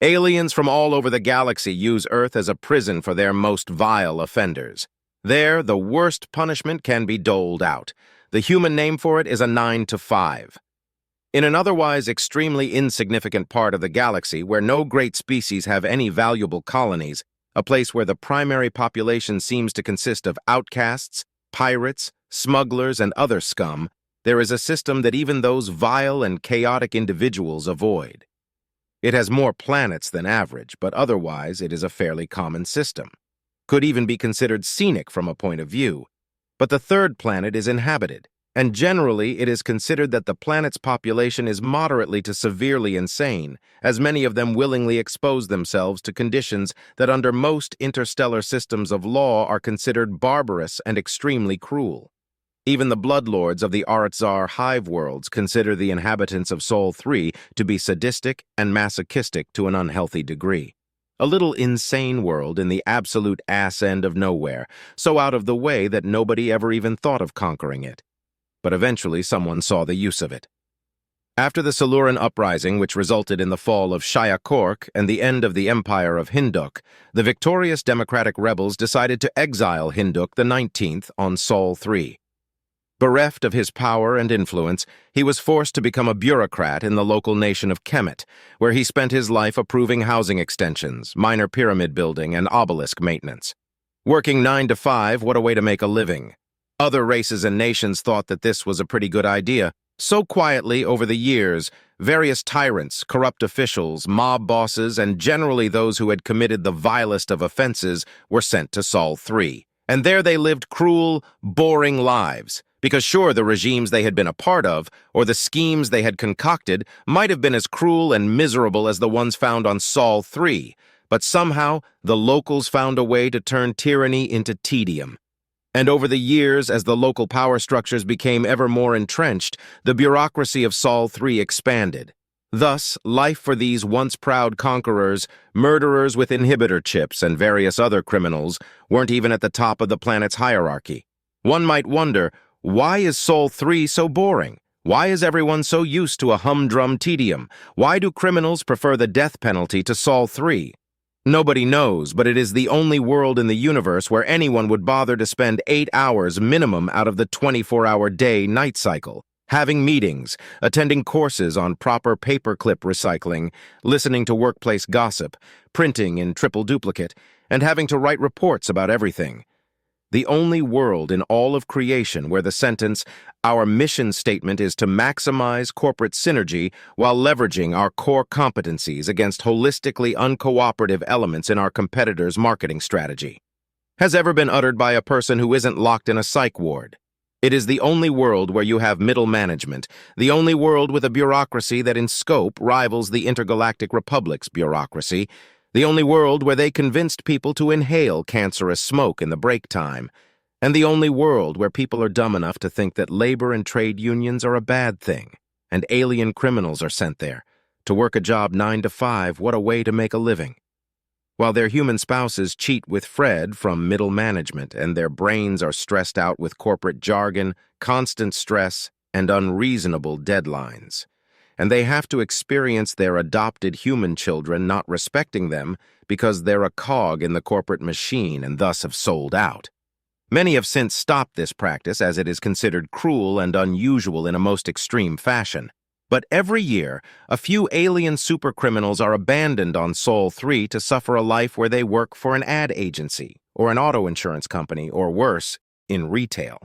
Aliens from all over the galaxy use Earth as a prison for their most vile offenders. There, the worst punishment can be doled out. The human name for it is a 9 to 5. In an otherwise extremely insignificant part of the galaxy where no great species have any valuable colonies, a place where the primary population seems to consist of outcasts, pirates, smugglers, and other scum, there is a system that even those vile and chaotic individuals avoid. It has more planets than average, but otherwise it is a fairly common system. Could even be considered scenic from a point of view. But the third planet is inhabited, and generally it is considered that the planet's population is moderately to severely insane, as many of them willingly expose themselves to conditions that under most interstellar systems of law are considered barbarous and extremely cruel. Even the bloodlords of the Aratzar hive worlds consider the inhabitants of Sol 3 to be sadistic and masochistic to an unhealthy degree. A little insane world in the absolute ass end of nowhere, so out of the way that nobody ever even thought of conquering it. But eventually someone saw the use of it. After the Siluran uprising, which resulted in the fall of Shaya Kork and the end of the empire of Hinduk, the victorious democratic rebels decided to exile Hinduk the 19th on Sol 3. Bereft of his power and influence, he was forced to become a bureaucrat in the local nation of Kemet, where he spent his life approving housing extensions, minor pyramid building, and obelisk maintenance. Working 9 to 5, what a way to make a living. Other races and nations thought that this was a pretty good idea. So quietly, over the years, various tyrants, corrupt officials, mob bosses, and generally those who had committed the vilest of offenses were sent to Sol 3. And there they lived cruel, boring lives. Because sure, the regimes they had been a part of, or the schemes they had concocted, might have been as cruel and miserable as the ones found on Sol 3, but somehow the locals found a way to turn tyranny into tedium. And over the years, as the local power structures became ever more entrenched, the bureaucracy of Sol 3 expanded. Thus, life for these once proud conquerors, murderers with inhibitor chips, and various other criminals weren't even at the top of the planet's hierarchy. One might wonder, why is Sol 3 so boring? Why is everyone so used to a humdrum tedium? Why do criminals prefer the death penalty to Sol 3? Nobody knows, but it is the only world in the universe where anyone would bother to spend 8 hours minimum out of the 24-hour day-night cycle, having meetings, attending courses on proper paperclip recycling, listening to workplace gossip, printing in triple duplicate, and having to write reports about everything. The only world in all of creation where the sentence, "Our mission statement is to maximize corporate synergy while leveraging our core competencies against holistically uncooperative elements in our competitors' marketing strategy," has ever been uttered by a person who isn't locked in a psych ward. It is the only world where you have middle management, the only world with a bureaucracy that in scope rivals the Intergalactic Republic's bureaucracy, the only world where they convinced people to inhale cancerous smoke in the break time, and the only world where people are dumb enough to think that labor and trade unions are a bad thing, and alien criminals are sent there. To work a job 9 to 5, what a way to make a living. While their human spouses cheat with Fred from middle management, and their brains are stressed out with corporate jargon, constant stress, and unreasonable deadlines. And they have to experience their adopted human children not respecting them because they're a cog in the corporate machine and thus have sold out. Many have since stopped this practice as it is considered cruel and unusual in a most extreme fashion. But every year, a few alien supercriminals are abandoned on Sol 3 to suffer a life where they work for an ad agency or an auto insurance company or worse, in retail.